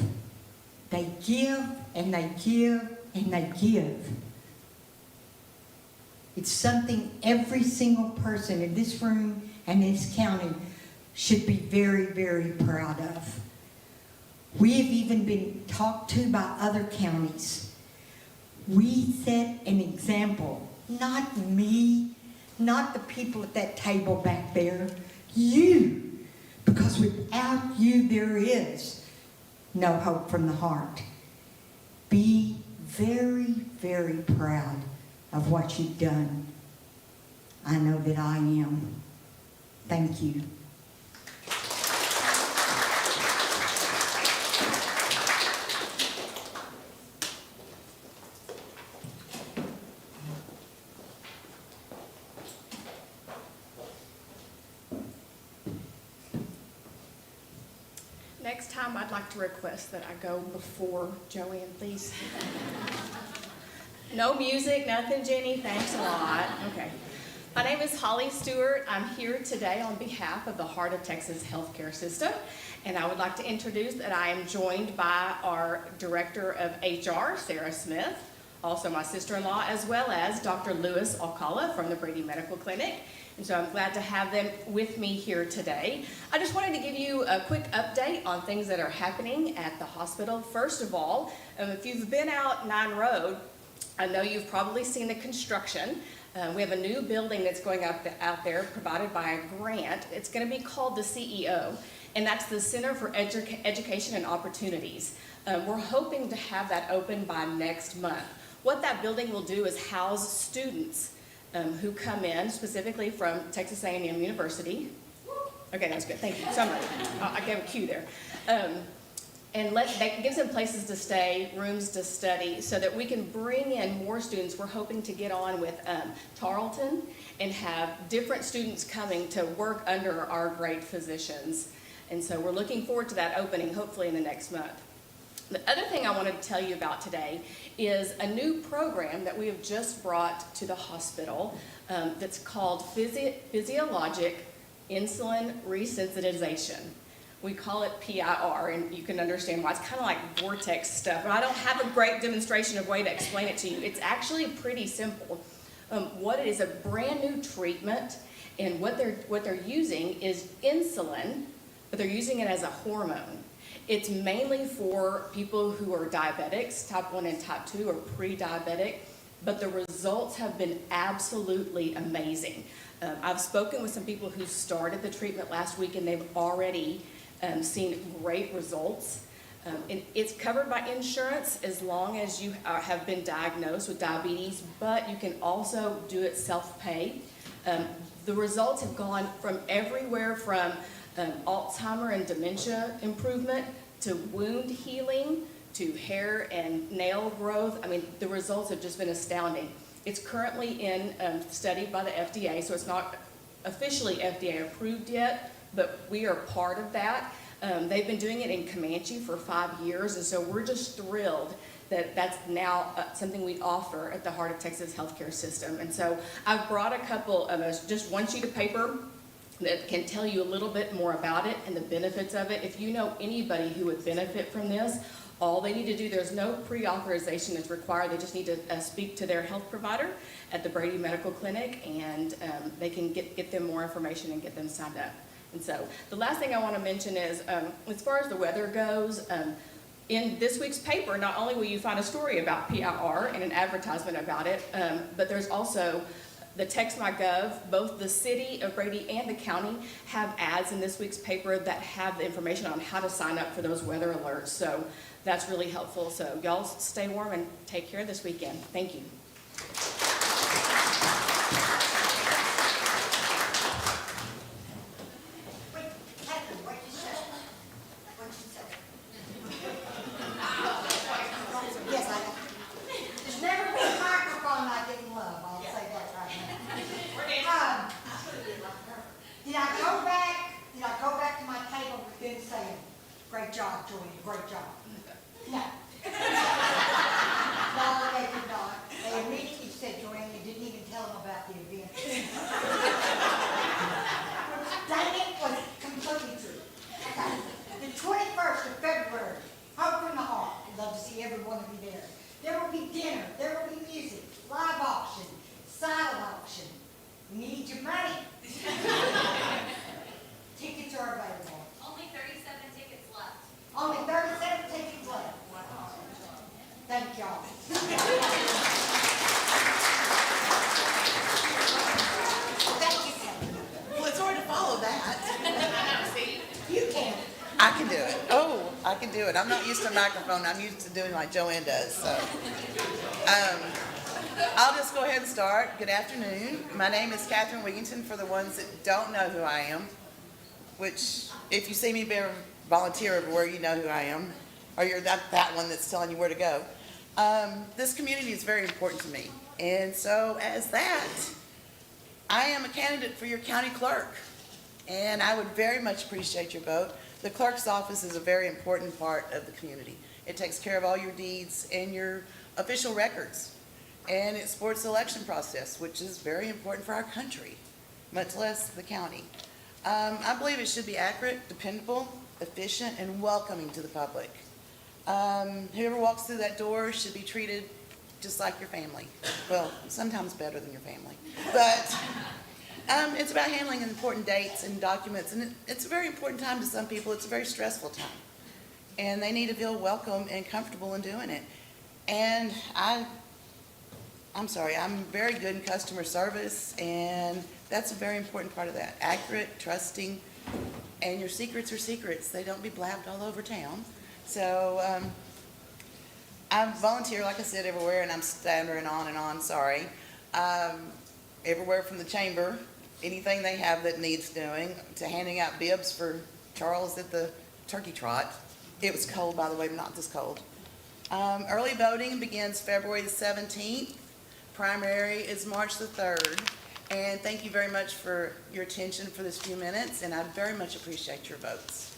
They give, and they give, and they give. It's something every single person in this room and this county should be very, very proud of. We have even been talked to by other counties. We set an example, not me, not the people at that table back there, you. Because without you, there is no Hope from the Heart. Be very, very proud of what you've done. I know that I am. Thank you. Next time, I'd like to request that I go before Joanne, please. No music, nothing, Jenny. Thanks a lot. Okay. My name is Holly Stewart. I'm here today on behalf of the Heart of Texas Healthcare System, and I would like to introduce that I am joined by our Director of HR, Sarah Smith, also my sister-in-law, as well as Dr. Lewis Alcala from the Brady Medical Clinic. And so I'm glad to have them with me here today. I just wanted to give you a quick update on things that are happening at the hospital. First of all, if you've been out 9 Road, I know you've probably seen the construction. We have a new building that's going up out there provided by a grant. It's going to be called the CEO, and that's the Center for Education and Opportunities. We're hoping to have that open by next month. What that building will do is house students who come in specifically from Texas A&M University. Okay, that's good, thank you. Somebody, I gave a cue there. And that gives them places to stay, rooms to study, so that we can bring in more students. We're hoping to get on with Tarleton and have different students coming to work under our great physicians. And so we're looking forward to that opening, hopefully in the next month. The other thing I wanted to tell you about today is a new program that we have just brought to the hospital that's called Physiologic Insulin Resensitization. We call it PIR, and you can understand why. It's kind of like vortex stuff. I don't have a great demonstration of way to explain it to you. It's actually pretty simple. What it is, a brand new treatment, and what they're using is insulin, but they're using it as a hormone. It's mainly for people who are diabetics, type 1 and type 2, or pre-diabetic, but the results have been absolutely amazing. I've spoken with some people who started the treatment last week, and they've already seen great results. And it's covered by insurance as long as you have been diagnosed with diabetes, but you can also do it self-pay. The results have gone from everywhere from Alzheimer and dementia improvement to wound healing to hair and nail growth. I mean, the results have just been astounding. It's currently studied by the FDA, so it's not officially FDA approved yet, but we are part of that. They've been doing it in Comanche for 5 years, and so we're just thrilled that that's now something we offer at the Heart of Texas healthcare system. And so I've brought a couple of just one sheet of paper that can tell you a little bit more about it and the benefits of it. If you know anybody who would benefit from this, all they need to do, there's no pre-authorization that's required. They just need to speak to their health provider at the Brady Medical Clinic, and they can get them more information and get them signed up. And so the last thing I want to mention is, as far as the weather goes, in this week's paper, not only will you find a story about PIR and an advertisement about it, but there's also the Text.my.gov. Both the city of Brady and the county have ads in this week's paper that have the information on how to sign up for those weather alerts. So that's really helpful. So y'all stay warm and take care this weekend. Thank you. Yes, I know. There's never been a microphone I didn't love, I'll say that right now. Did I go back to my table with them saying, great job, Joanne, great job? No. No, they did not. They immediately said, Joanne, you didn't even tell them about the event. That it was completely true. Okay. The 21st of February, Hope from the Heart. I'd love to see every one of you there. There will be dinner, there will be music, live auction, silent auction. We need your money. Tickets are available. Only 37 tickets left. Only 37 tickets left. Thank y'all. Thank you, Kevin. Well, it's hard to follow that. You can. I can do it. Oh, I can do it. I'm not used to a microphone. I'm used to doing like Joanne does. So, I'll just go ahead and start. Good afternoon. My name is Catherine Wigington. For the ones that don't know who I am, which if you see me volunteer everywhere, you know who I am, or you're that one that's telling you where to go. This community is very important to me, and so as that, I am a candidate for your county clerk, and I would very much appreciate your vote. The clerk's office is a very important part of the community. It takes care of all your deeds and your official records, and it supports the election process, which is very important for our country, much less the county. I believe it should be accurate, dependable, efficient, and welcoming to the public. Whoever walks through that door should be treated just like your family. Well, sometimes better than your family. But it's about handling important dates and documents, and it's a very important time to some people. It's a very stressful time. And they need to feel welcome and comfortable in doing it. And I'm sorry, I'm very good in customer service, and that's a very important part of that. Accurate, trusting, and your secrets are secrets. They don't be blabbed all over town. So I volunteer, like I said, everywhere, and I'm stammering on and on, sorry. Everywhere from the chamber, anything they have that needs doing, to handing out bibs for Charles at the turkey trot. It was cold, by the way, but not this cold. Early voting begins February the 17th. Primary is March the 3rd. And thank you very much for your attention for this few minutes, and I very much appreciate your votes.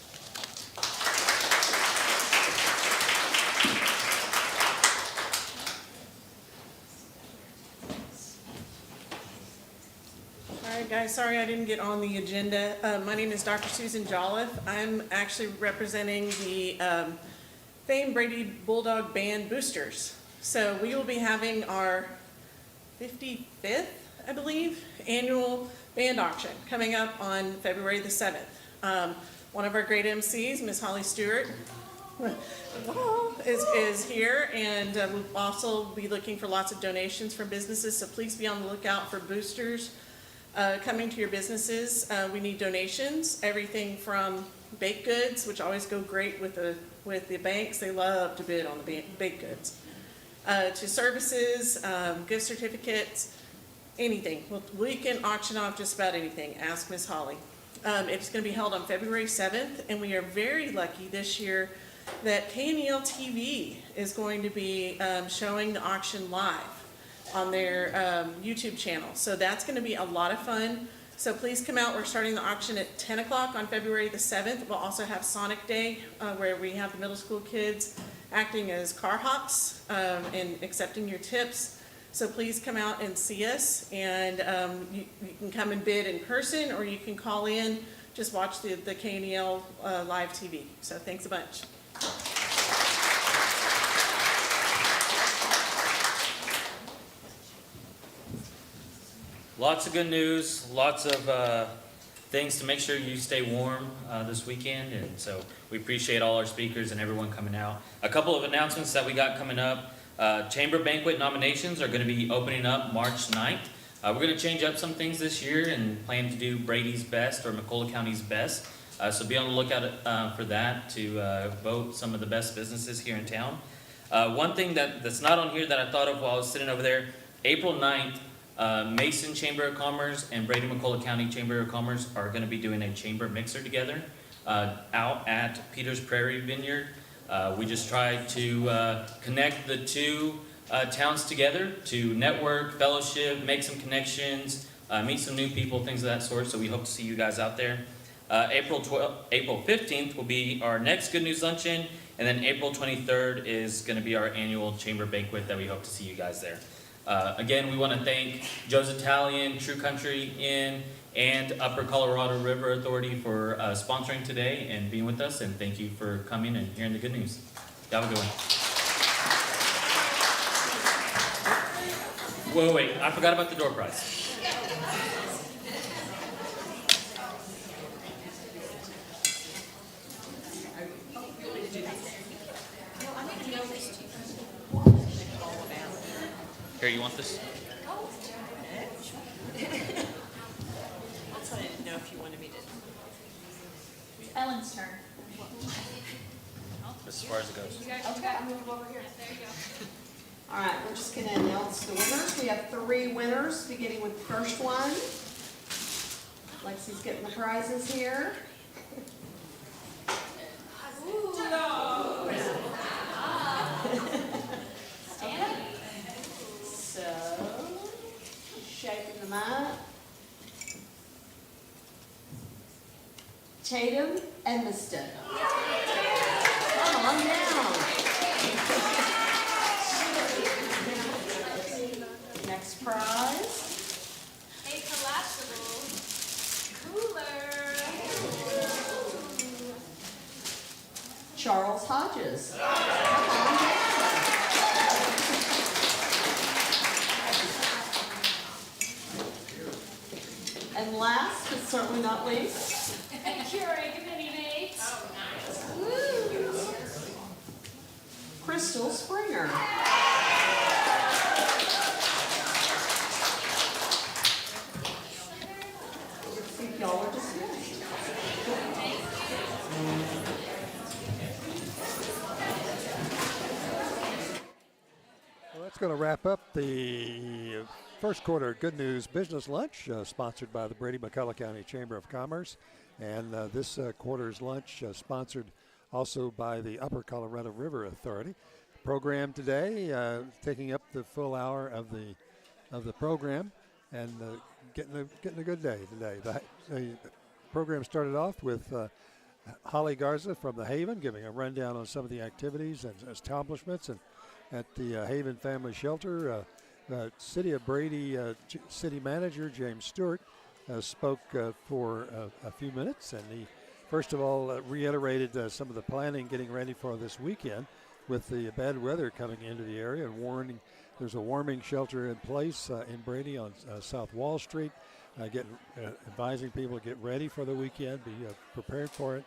All right, guys, sorry I didn't get on the agenda. My name is Dr. Susan Jolliffe. I'm actually representing the famed Brady Bulldog Band Boosters. So we will be having our 55th, I believe, annual band auction coming up on February the 7th. One of our great MCs, Miss Holly Stewart, is here, and we'll also be looking for lots of donations from businesses, so please be on the lookout for boosters coming to your businesses. We need donations, everything from baked goods, which always go great with the banks. They love to bid on the baked goods, to services, gift certificates, anything. We can auction off just about anything. Ask Miss Holly. It's going to be held on February 7th, and we are very lucky this year that KNEL TV is going to be showing the auction live on their YouTube channel. So that's going to be a lot of fun. So please come out. We're starting the auction at 10 o'clock on February the 7th. We'll also have Sonic Day, where we have the middle school kids acting as car hops and accepting your tips. So please come out and see us, and you can come and bid in person, or you can call in, just watch the KNEL live TV. So thanks a bunch. Lots of good news, lots of things to make sure you stay warm this weekend, and so we appreciate all our speakers and everyone coming out. A couple of announcements that we got coming up. Chamber banquet nominations are going to be opening up March 9th. We're going to change up some things this year and plan to do Brady's Best or McCullough County's Best. So be on the lookout for that to vote some of the best businesses here in town. One thing that's not on here that I thought of while I was sitting over there, April 9th, Mason Chamber of Commerce and Brady McCullough County Chamber of Commerce are going to be doing a chamber mixer together out at Peters Prairie Vineyard. We just tried to connect the two towns together to network, fellowship, make some connections, meet some new people, things of that sort. So we hope to see you guys out there. April 15th will be our next Good News Luncheon, and then April 23rd is going to be our annual chamber banquet that we hope to see you guys there. Again, we want to thank Joe's Italian, True Country Inn, and Upper Colorado River Authority for sponsoring today and being with us, and thank you for coming and hearing the good news. Have a good one. Wait, I forgot about the door prize. Here, you want this? I didn't know if you wanted me to. Ellen's turn. As far as it goes. You guys okay. Move over here. There you go. All right, we're just going to announce the winners. We have 3 winners, beginning with the first one. Lexi's getting the prizes here. So, shaking them up. Tatum Edmiston. Come on down. Next prize. A collapsible cooler. Charles Hodges. Come on down. And last, but certainly not least, A Keurig mini mate. Oh, nice. Crystal Springer. If y'all are dismissed. Well, that's going to wrap up the first quarter Good News Business Lunch, sponsored by the Brady McCullough County Chamber of Commerce. And this quarter's lunch sponsored also by the Upper Colorado River Authority. Program today, taking up the full hour of the program, and getting a good day today. The program started off with Holly Garza from the Haven giving a rundown on some of the activities and accomplishments, and at the Haven Family Shelter, City of Brady City Manager James Stewart spoke for a few minutes, and he first of all reiterated some of the planning getting ready for this weekend with the bad weather coming into the area, and warning there's a warming shelter in place in Brady on South Wall Street, advising people to get ready for the weekend, be prepared for it.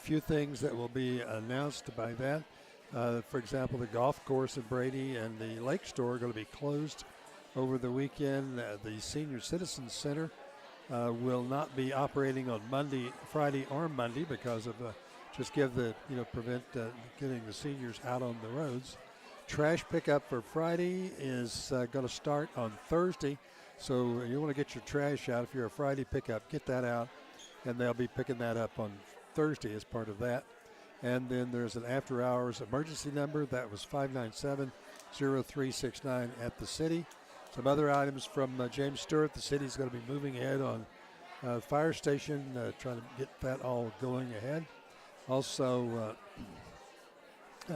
few things that will be announced by that. For example, the golf course in Brady and the lake store are going to be closed over the weekend. The Senior Citizens Center will not be operating on Friday or Monday because of just prevent getting the seniors out on the roads. Trash pickup for Friday is going to start on Thursday, so you want to get your trash out. If you're a Friday pickup, get that out, and they'll be picking that up on Thursday as part of that. And then there's an after-hours emergency number. That was 597-0369 at the city. Some other items from James Stewart. The city's going to be moving ahead on fire station, trying to get that all going ahead. Also,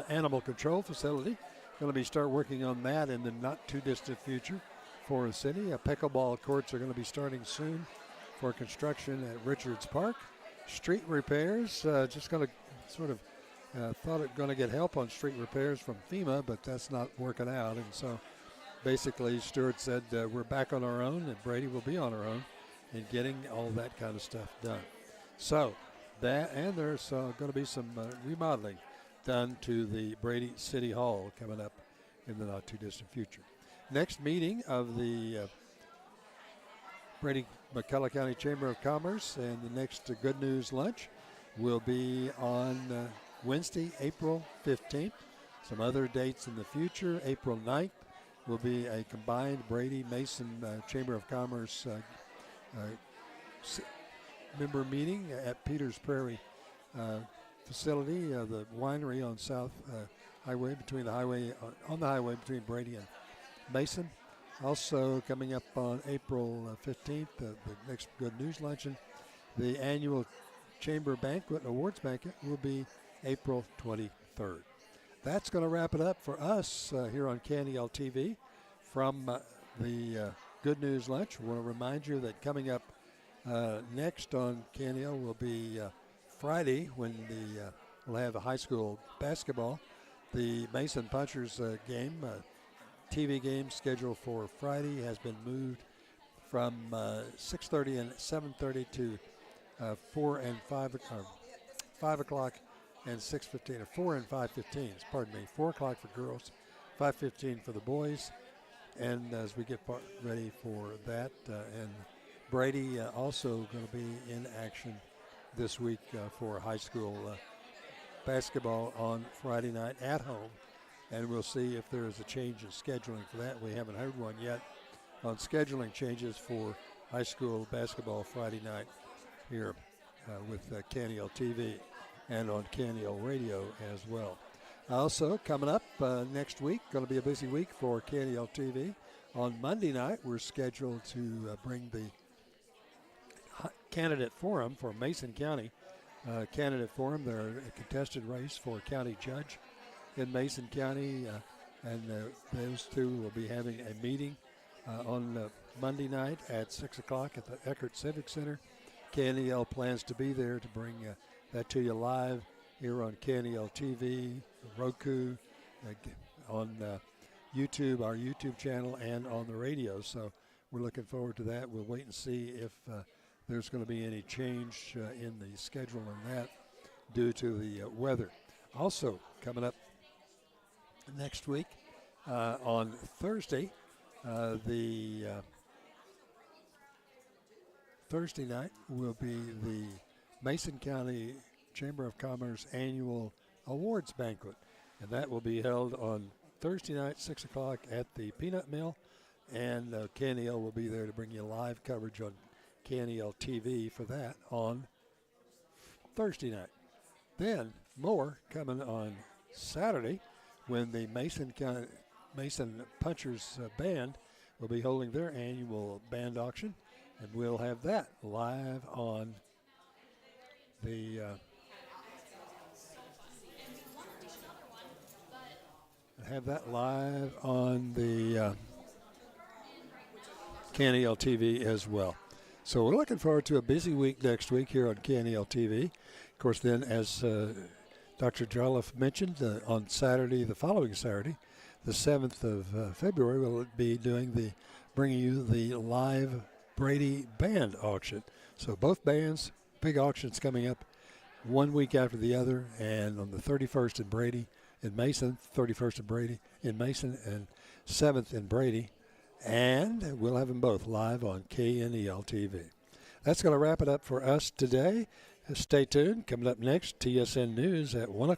animal control facility. Going to start working on that in the not too distant future for the city. Pickleball courts are going to be starting soon for construction at Richards Park. Street repairs, just going to sort of thought it going to get help on street repairs from FEMA, but that's not working out. And so basically Stewart said we're back on our own, and Brady will be on our own in getting all that kind of stuff done. So that, and there's going to be some remodeling done to the Brady City Hall coming up in the not too distant future. Next meeting of the Brady McCullough County Chamber of Commerce and the next Good News Lunch will be on Wednesday, April 15th. Some other dates in the future. April 9th will be a combined Brady Mason Chamber of Commerce member meeting at Peters Prairie facility, the winery on South Highway on the highway between Brady and Mason. Also coming up on April 15th, the next Good News Luncheon, the annual Chamber Banquet and Awards Banquet will be April 23rd. That's going to wrap it up for us here on KNEL TV from the Good News Lunch. We want to remind you that coming up next on KNEL will be Friday when we'll have a high school basketball. The Mason Punchers game, TV game scheduled for Friday has been moved from 6:30 and 7:30 to 4 and 5 o'clock and 6:15, or 4 and 5:15. Pardon me, 4 o'clock for girls, 5:15 for the boys. And as we get ready for that, and Brady also going to be in action this week for high school basketball on Friday night at home. And we'll see if there is a change in scheduling for that. We haven't heard one yet on scheduling changes for high school basketball Friday night here with KNEL TV and on KNEL Radio as well. Also, coming up next week, going to be a busy week for KNEL TV. On Monday night, we're scheduled to bring the candidate forum for Mason County. Candidate forum, they're a contested race for county judge in Mason County, and those two will be having a meeting on Monday night at 6 o'clock at the Eckert Civic Center. KNEL plans to be there to bring that to you live here on KNEL TV, Roku, on YouTube, our YouTube channel, and on the radio. So we're looking forward to that. We'll wait and see if there's going to be any change in the schedule on that due to the weather. Also, coming up next week on Thursday, Thursday night will be the Mason County Chamber of Commerce annual awards banquet, and that will be held on Thursday night, 6 o'clock at the Peanut Mill, and KNEL will be there to bring you live coverage on KNEL TV for that on Thursday night. Then more coming on Saturday when the Mason Punchers Band will be holding their annual band auction, and we'll have that live on the KNEL TV as well. So we're looking forward to a busy week next week here on KNEL TV. Of course, then, as Dr. Jolliffe mentioned, on Saturday, the following Saturday, the 7th of February, we'll be bringing you the live Brady band auction. So both bands, big auctions coming up one week after the other, and on the 31st in Brady, in Mason, 31st in Brady, in Mason, and 7th in Brady. And we'll have them both live on KNEL TV. That's going to wrap it up for us today. Stay tuned. Coming up next, TSN News at 1 o'clock.